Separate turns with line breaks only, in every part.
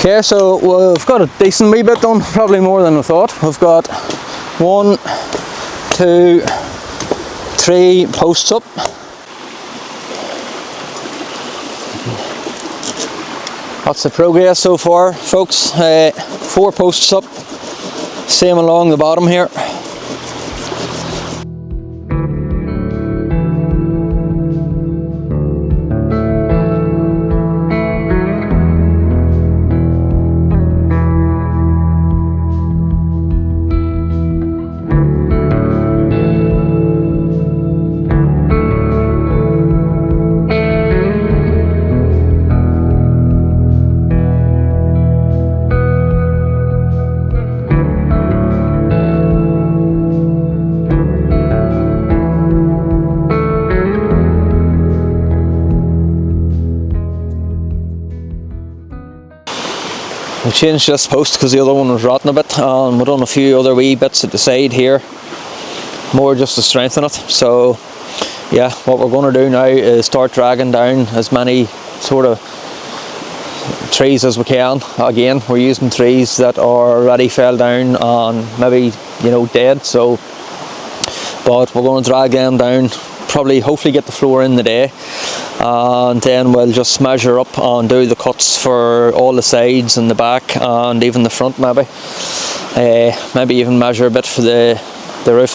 Okay, so we've got a decent wee bit done, probably more than I thought. We've got 1, 2, 3 posts up. That's the progress so far, folks. 4 posts up, same along the bottom here. We changed this post because the other one was rotten a bit, and we've done a few other wee bits at the side here, more just to strengthen it. So yeah, what we're going to do now is start dragging down as many sort of trees as we can. Again, we're using trees that are already fell down and maybe, you know, dead, so but we're going to drag them down, probably hopefully get the floor in the day, and then we'll just measure up and do the cuts for all the sides and the back and even the front, maybe even measure a bit for the roof.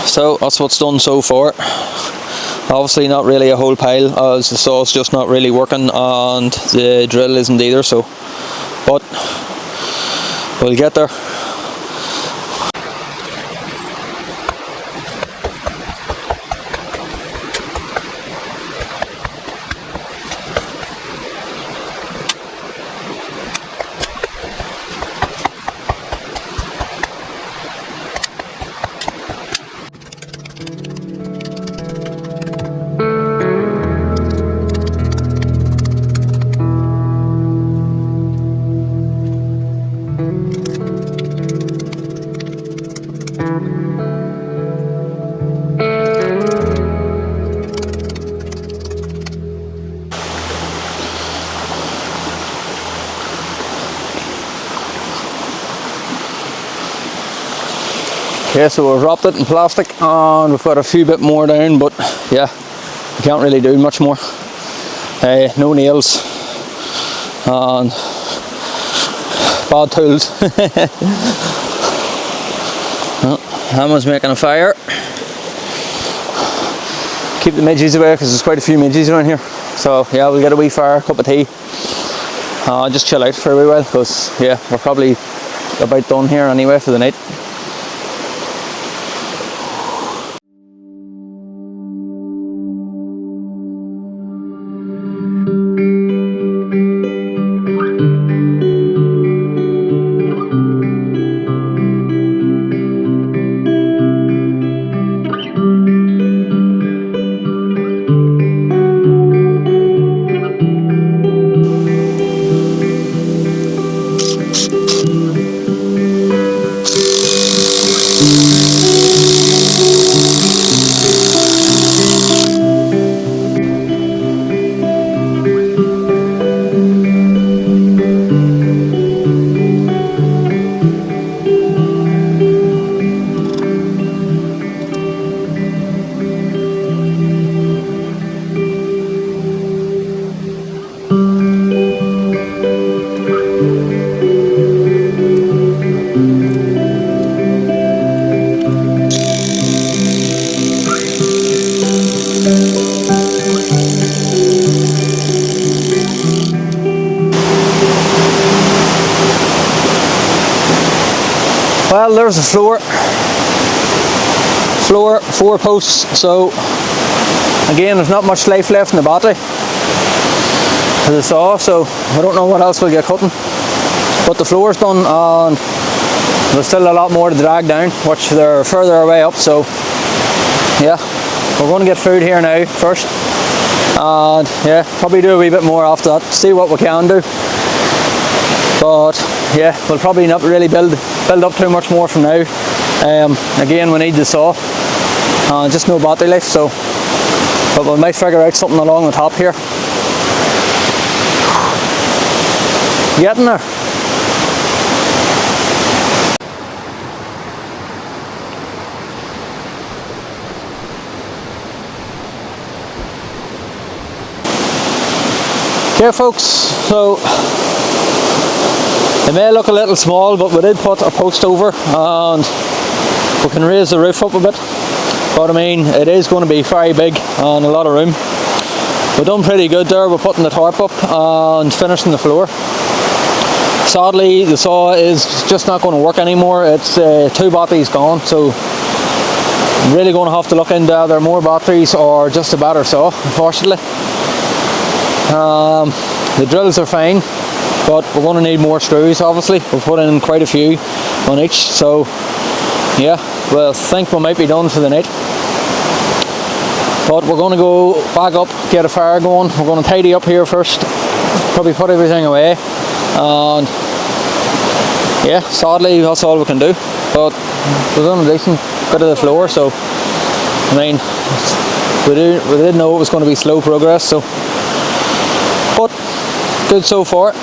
So that's what's done so far. Obviously not really a whole pile, as the saw's just not really working and the drill isn't either, so but we'll get there. Okay, so we've wrapped it in plastic and we've got a few bit more down, but yeah, we can't really do much more. No nails and bad tools. Emma's making a fire. Keep the midges away because there's quite a few midges around here. So yeah, we'll get a wee fire, cup of tea, just chill out for a wee while because yeah, we're probably about done here anyway for the night. Well, there's the floor. 4 posts, so again there's not much life left in the battery as I saw, so I don't know what else we'll get cutting, but the floor's done and there's still a lot more to drag down, which they're further away up, so yeah, we're going to get food here now first, and yeah, probably do a wee bit more after that, see what we can do, but yeah, we'll probably not really build up too much more from now. Again, we need the saw, just no battery life, so but we might figure out something along the top here. Getting there. Okay folks, so it may look a little small, but we did put a post over and we can raise the roof up a bit, but I mean it is going to be very big and a lot of room. We've done pretty good there, we're putting the tarp up and finishing the floor. Sadly the saw is just not going to work anymore, it's 2 batteries gone, so I'm really going to have to look into either more batteries or just a better saw, unfortunately. The drills are fine, but we're going to need more screws obviously. We've put in quite a few on each, so yeah, well, I think we might be done for the night. But we're going to go back up, get a fire going. We're going to tidy up here first, probably put everything away, and yeah, sadly that's all we can do. But we've done a decent bit of the floor, so I mean, we did know it was going to be slow progress, so but good so far.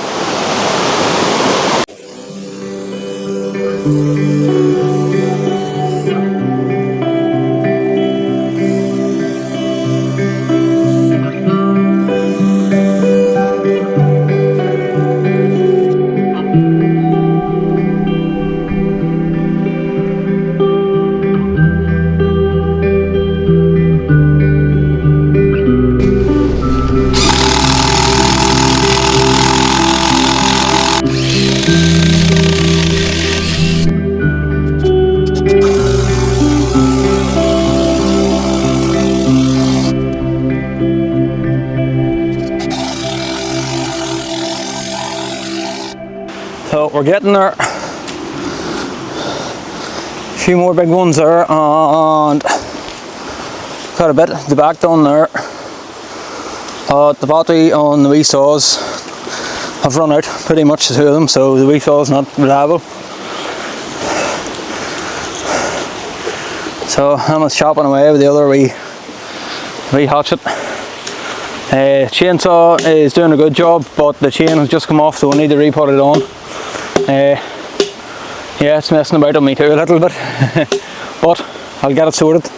So we're getting there. A few more big ones there, and got a bit at the back down there. The battery on the wee saws have run out, pretty much the 2 of them, so the wee saw is not reliable. So I'm chopping away with the other wee hatchet. Chainsaw is doing a good job, but the chain has just come off, so we need to re-put it on. Yeah, it's messing about on me too a little bit, but I'll get it sorted.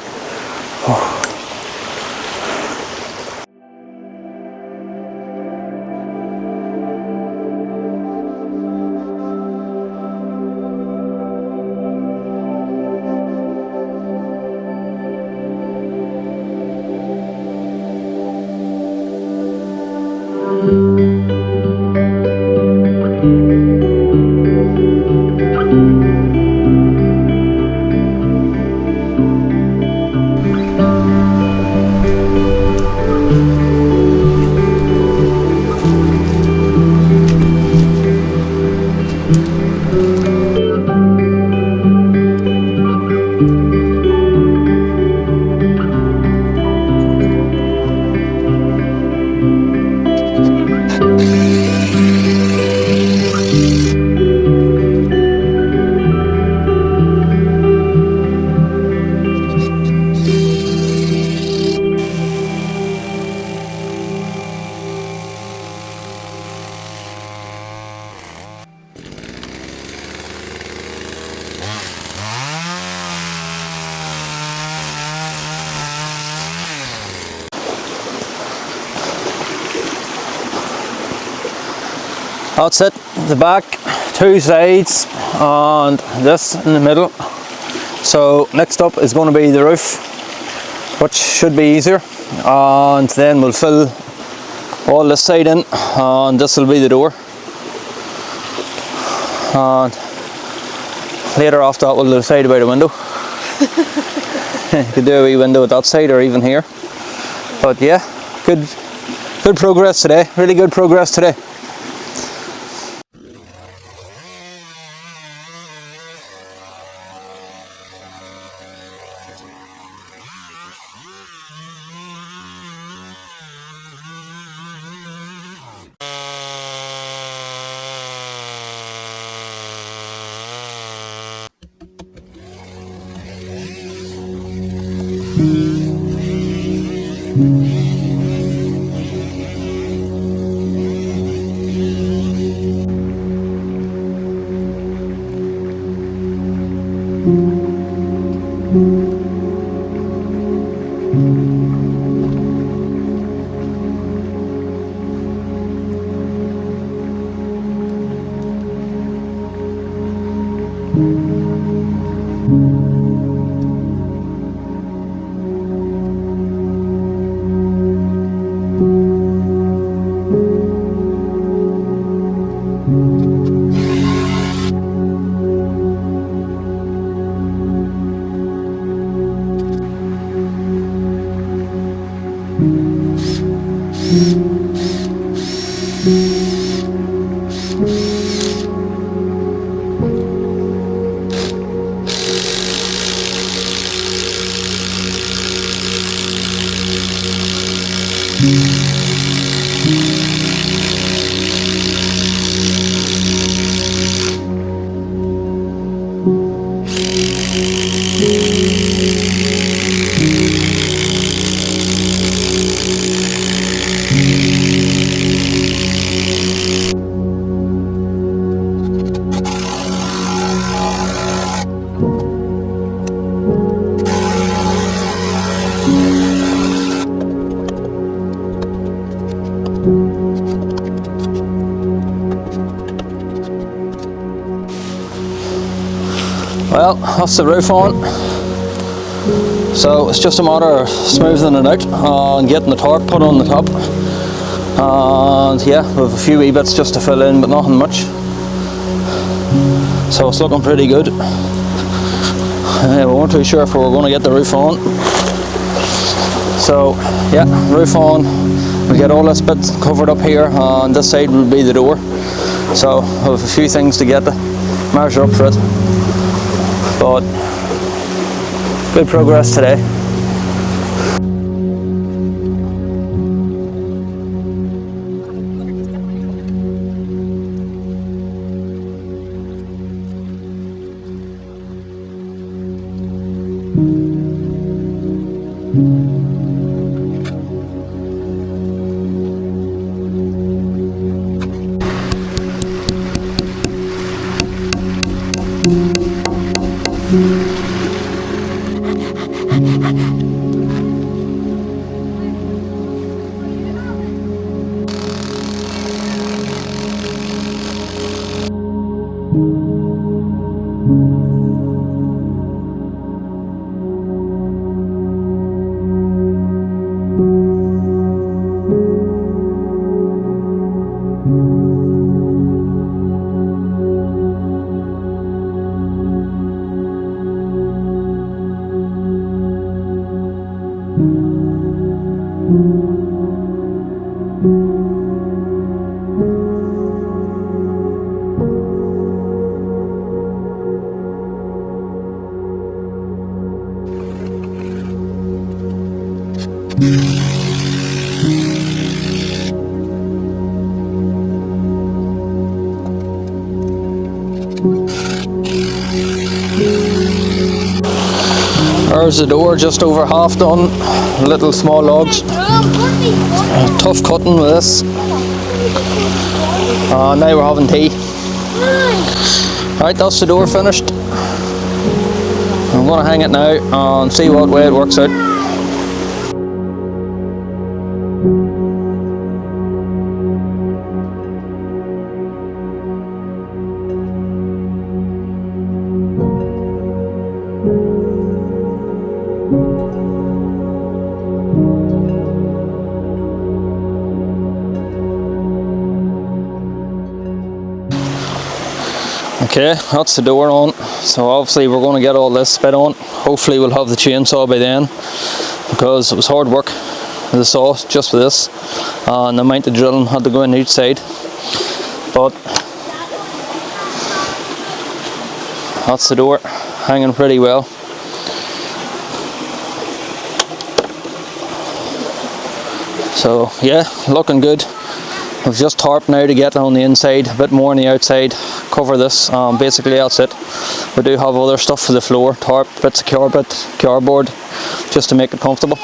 That's it, the back, 2 sides and this in the middle. So next up is going to be the roof, which should be easier, and then we'll fill all this side in and this will be the door. And later off that we'll decide about a window. You could do a wee window at that side or even here. But yeah, good progress today. Really good progress today. Well, that's the roof on. So it's just a matter of smoothing it out and getting the tarp put on the top. And yeah, with a few wee bits just to fill in, but nothing much. So it's looking pretty good. We weren't too sure if we were going to get the roof on. So yeah, roof on. We'll get all this bit covered up here, and this side will be the door. So we have a few things to get to measure up for it. But good progress today. There's the door, just over half done. Little small logs. Tough cutting with this. Now we're having tea. Right, that's the door finished. I'm going to hang it now and see what way it works out. Okay, that's the door on. So obviously we're going to get all this bit on. Hopefully we'll have the chainsaw by then, because it was hard work with the saw just for this, and the amount of drilling had to go in each side. But that's the door, hanging pretty well. So yeah, looking good. We've just tarped now to get on the inside, a bit more on the outside, cover this. Basically that's it. We do have other stuff for the floor, tarp, bits of carpet, cardboard, just to make it comfortable.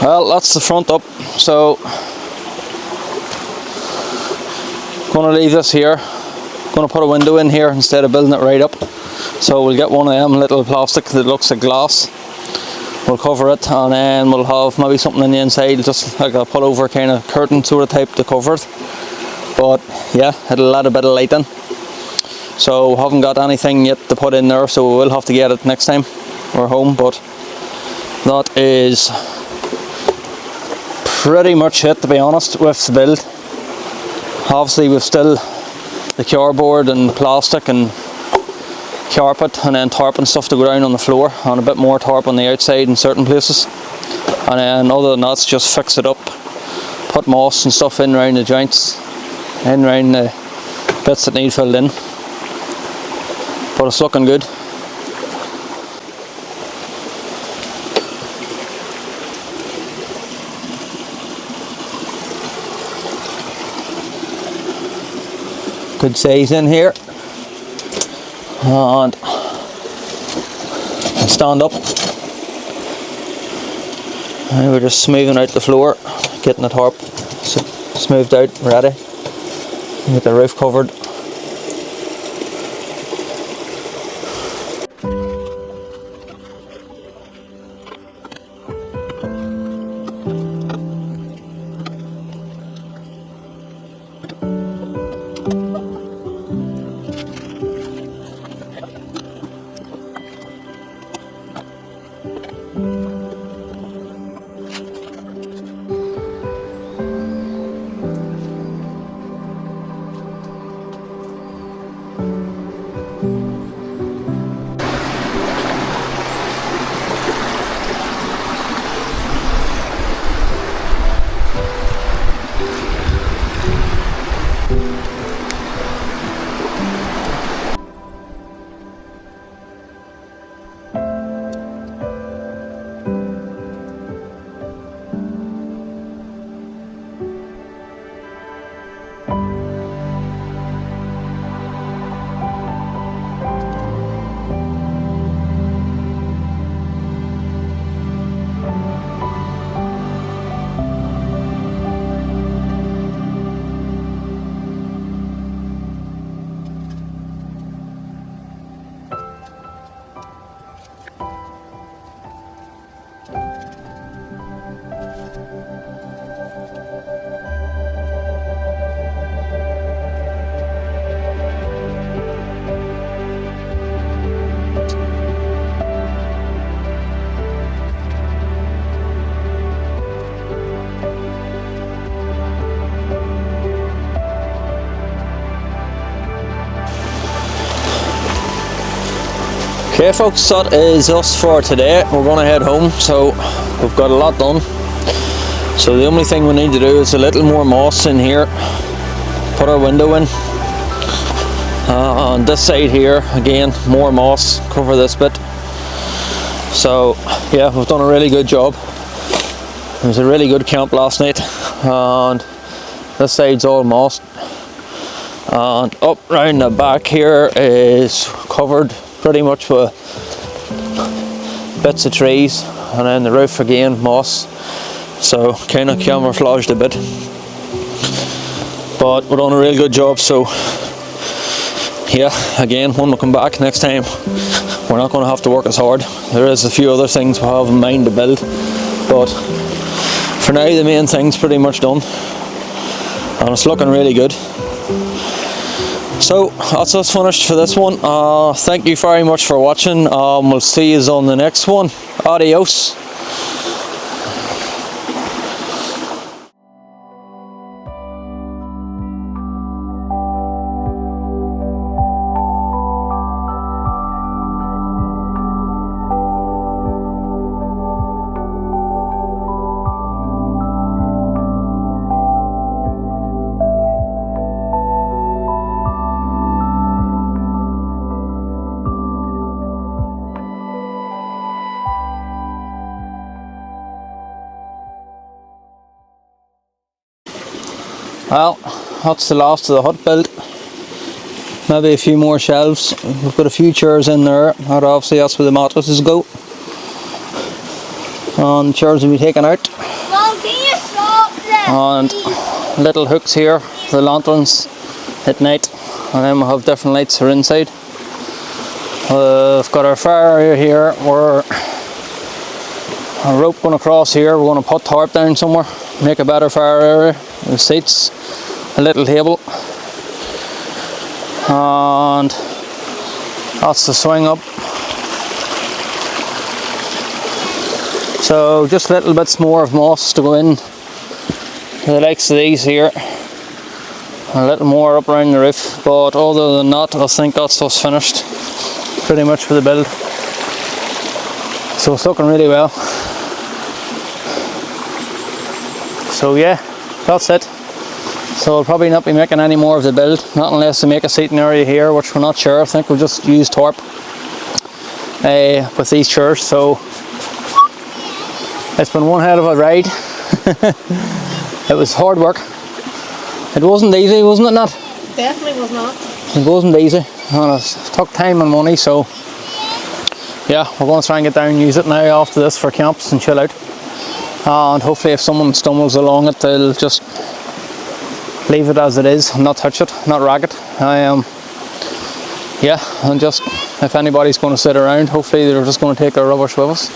Well, that's the front up, so going to leave this here. Going to put a window in here instead of building it right up. So we'll get one of them little plastic that looks like glass. We'll cover it, and then we'll have maybe something on the inside, just like a pullover kind of curtain sort of type to cover it. But yeah, it'll add a bit of light in. So we haven't got anything yet to put in there, so we will have to get it next time we're home. But that is pretty much it, to be honest, with the build. Obviously we've still the cardboard and plastic and carpet, and then tarp and stuff to go down on the floor, and a bit more tarp on the outside in certain places. And then other than that, it's just fix it up, put moss and stuff in around the joints, in around the bits that need filled in. But it's looking good. Good size in here, and stand up. And we're just smoothing out the floor, getting the tarp smoothed out, ready. Get the roof covered. Okay folks, that is us for today. We're going to head home, so we've got a lot done. So the only thing we need to do is a little more moss in here, put our window in. On this side here, again, more moss, cover this bit. So yeah, we've done a really good job. It was a really good camp last night, and this side's all mossed. And up round the back here is covered pretty much with bits of trees, and then the roof again, moss. So kind of camouflaged a bit. But we've done a real good job, so yeah, again, when we come back next time, we're not going to have to work as hard. There is a few other things we have in mind to build, but for now the main thing's pretty much done, and it's looking really good. So that's us finished for this one. Thank you very much for watching. We'll see you on the next one. Adios. Well, that's the last of the hut build. Maybe a few more shelves. We've got a few chairs in there, and obviously that's where the mattresses go. And the chairs will be taken out. And little hooks here for the lanterns at night. And then we'll have different lights for inside. We've got our fire area here. We're a rope going across here. We're going to put tarp down somewhere, make a better fire area. The seats, a little table, and that's the swing up. So just little bits more of moss to go in, the likes of these here, a little more up around the roof, but other than that I think that's us finished pretty much for the build. So it's looking really well. So yeah, that's it. So I'll probably not be making any more of the build, not unless they make a seating area here, which we're not sure. I think we'll just use tarp with these chairs. So it's been one hell of a ride. It was hard work. It wasn't easy, wasn't it, Nat?
Definitely was not.
It wasn't easy, and it took time and money. So yeah, we're going to try and get down and use it now after this for camps and chill out. And hopefully if someone stumbles along it, they'll just leave it as it is, not touch it, not rag it. Yeah, and just if anybody's going to sit around, hopefully they're just going to take their rubbish with us.